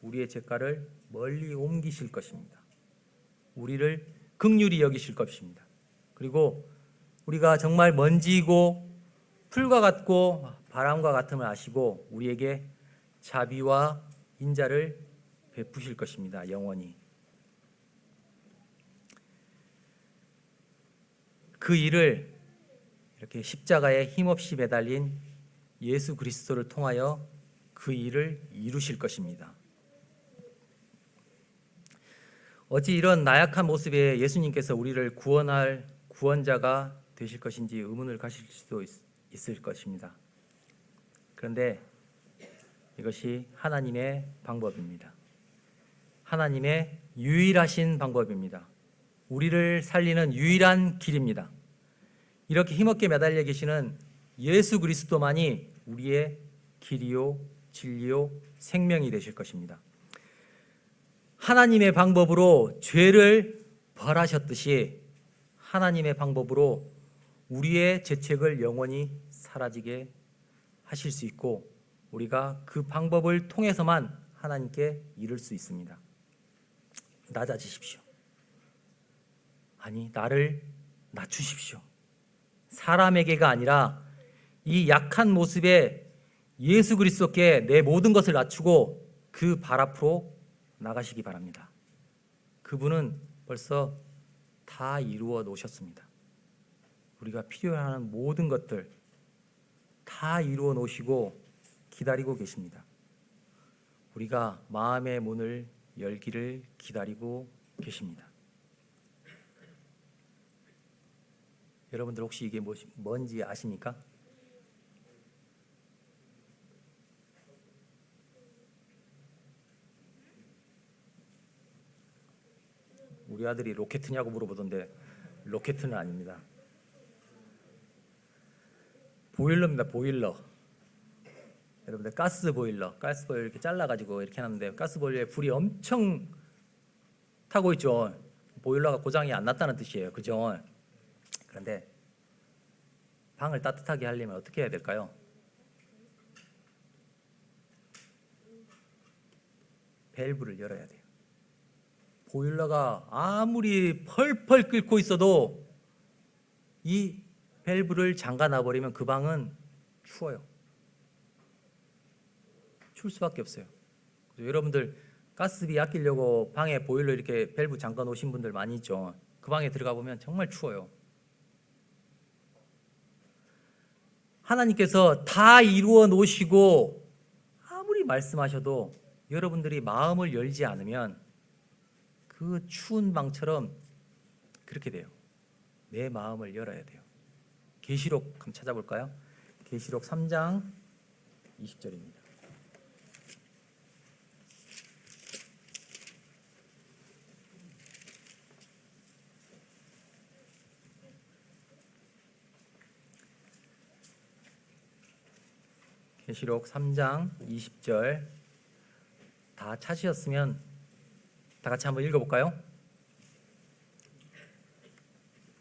A: 우리의 죄가를 멀리 옮기실 것입니다. 우리를 긍휼히 여기실 것입니다. 그리고 우리가 정말 먼지이고 풀과 같고 바람과 같음을 아시고 우리에게 자비와 인자를 베푸실 것입니다. 영원히. 그 일을 이렇게 십자가에 힘없이 매달린 예수 그리스도를 통하여 그 일을 이루실 것입니다. 어찌 이런 나약한 모습에 예수님께서 우리를 구원할 구원자가 되실 것인지 의문을 가질 수도 있을 것입니다. 그런데 이것이 하나님의 방법입니다. 하나님의 유일하신 방법입니다. 우리를 살리는 유일한 길입니다. 이렇게 힘없게 매달려 계시는 예수 그리스도만이 우리의 길이요 진리요 생명이 되실 것입니다. 하나님의 방법으로 죄를 벌하셨듯이 하나님의 방법으로 우리의 죄책을 영원히 사라지게 하실 수 있고 우리가 그 방법을 통해서만 하나님께 이룰 수 있습니다. 낮아지십시오. 아니, 나를 낮추십시오. 사람에게가 아니라 이 약한 모습에 예수 그리스도께 내 모든 것을 낮추고 그 발 앞으로 나가시기 바랍니다. 그분은 벌써 다 이루어 놓으셨습니다. 우리가 필요한 모든 것들 다 이루어 놓으시고 기다리고 계십니다. 우리가 마음의 문을 열기를 기다리고 계십니다. 여러분들 혹시 이게 뭔지 아십니까? 우리 아들이 로켓이냐고 물어보던데 로켓은 아닙니다. 보일러입니다. 보일러. 여러분들 가스 보일러 이렇게 잘라가지고 이렇게 하는데 가스 보일러에 불이 엄청 타고 있죠. 보일러가 고장이 안 났다는 뜻이에요. 그죠? 그런데 방을 따뜻하게 하려면 어떻게 해야 될까요? 밸브를 열어야 돼요. 보일러가 아무리 펄펄 끓고 있어도 이 밸브를 잠가 놔버리면 그 방은 추워요. 추울 수밖에 없어요. 여러분들 가스비 아끼려고 방에 보일러 이렇게 밸브 잠가 놓으신 분들 많이 있죠. 그 방에 들어가 보면 정말 추워요. 하나님께서 다 이루어 놓으시고 아무리 말씀하셔도 여러분들이 마음을 열지 않으면 그 추운 방처럼 그렇게 돼요. 내 마음을 열어야 돼요. 계시록 한번 찾아볼까요? 계시록 3장 20절입니다. 계시록 3장 20절 다 찾으셨으면 다 같이 한번 읽어볼까요?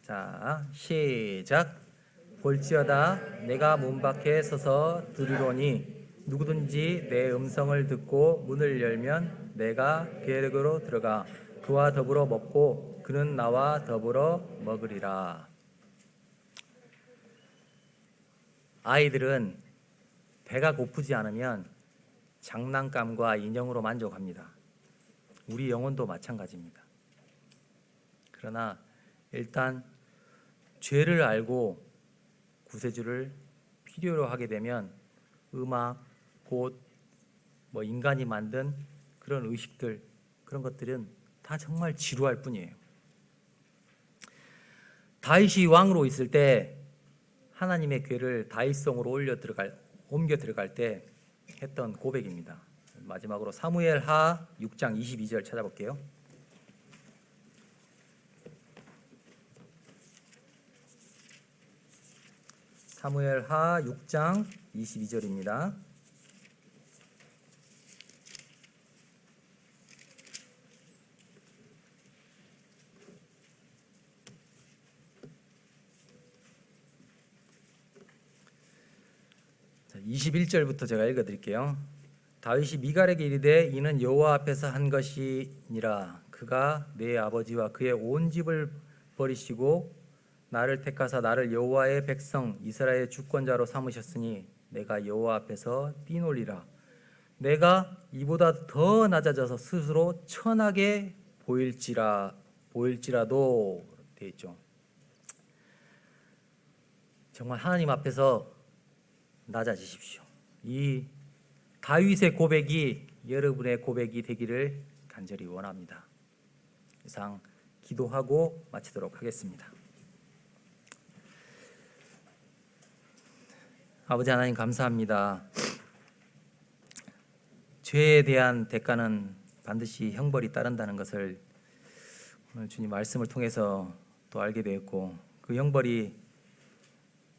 A: 자, 시작. 볼지어다 내가 문 밖에 서서 들으노니 누구든지 내 음성을 듣고 문을 열면 내가 그에게로 들어가 그와 더불어 먹고 그는 나와 더불어 먹으리라. 아이들은 배가 고프지 않으면 장난감과 인형으로 만족합니다. 우리 영혼도 마찬가지입니다. 그러나 일단 죄를 알고 구세주를 필요로 하게 되면 음악, 꽃, 인간이 만든 그런 의식들, 그런 것들은 다 정말 지루할 뿐이에요. 다윗이 왕으로 있을 때 하나님의 궤를 다윗성으로 옮겨 들어갈 때 했던 고백입니다. 마지막으로 사무엘하 6장 22절 찾아볼게요. 사무엘하 6장 22절입니다. 자, 21절부터 제가 읽어드릴게요. 다윗이 미갈에게 이르되 이는 여호와 앞에서 한 것이니라. 그가 내 아버지와 그의 온 집을 버리시고 나를 택하사 나를 여호와의 백성 이스라엘의 주권자로 삼으셨으니 내가 여호와 앞에서 뛰놀리라. 내가 이보다 더 낮아져서 스스로 천하게 보일지라도 되어 있죠. 정말 하나님 앞에서 낮아지십시오. 이 다윗의 고백이 여러분의 고백이 되기를 간절히 원합니다. 이상 기도하고 마치도록 하겠습니다. 아버지 하나님 감사합니다. 죄에 대한 대가는 반드시 형벌이 따른다는 것을 오늘 주님 말씀을 통해서 또 알게 되었고, 그 형벌이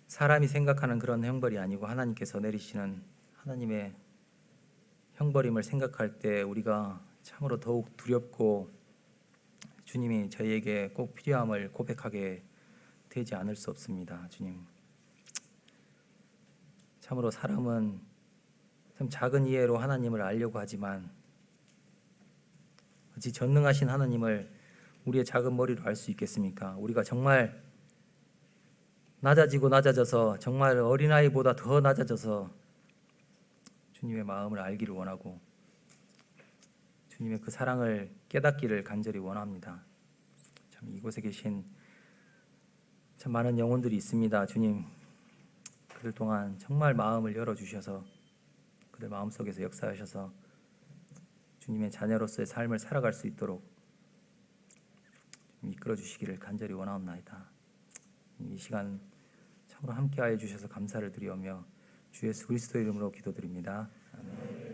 A: 사람이 생각하는 그런 형벌이 아니고 하나님께서 내리시는 하나님의 형벌임을 생각할 때 우리가 참으로 더욱 두렵고 주님이 저희에게 꼭 필요함을 고백하게 되지 않을 수 없습니다. 주님, 참으로 사람은 참 작은 이해로 하나님을 알려고 하지만 어찌 전능하신 하나님을 우리의 작은 머리로 알 수 있겠습니까? 우리가 정말 낮아져서 정말 어린아이보다 더 낮아져서 주님의 마음을 알기를 원하고 주님의 그 사랑을 깨닫기를 간절히 원합니다. 참 이곳에 계신 참 많은 영혼들이 있습니다. 주님, 그들 동안 정말 마음을 열어주셔서 그들 마음속에서 역사하셔서 주님의 자녀로서의 삶을 살아갈 수 있도록 이끌어 주시기를 간절히 원하옵나이다. 이 시간 참으로 함께하여 주셔서 감사를 드리오며 주 예수 그리스도의 이름으로 기도드립니다. 아멘.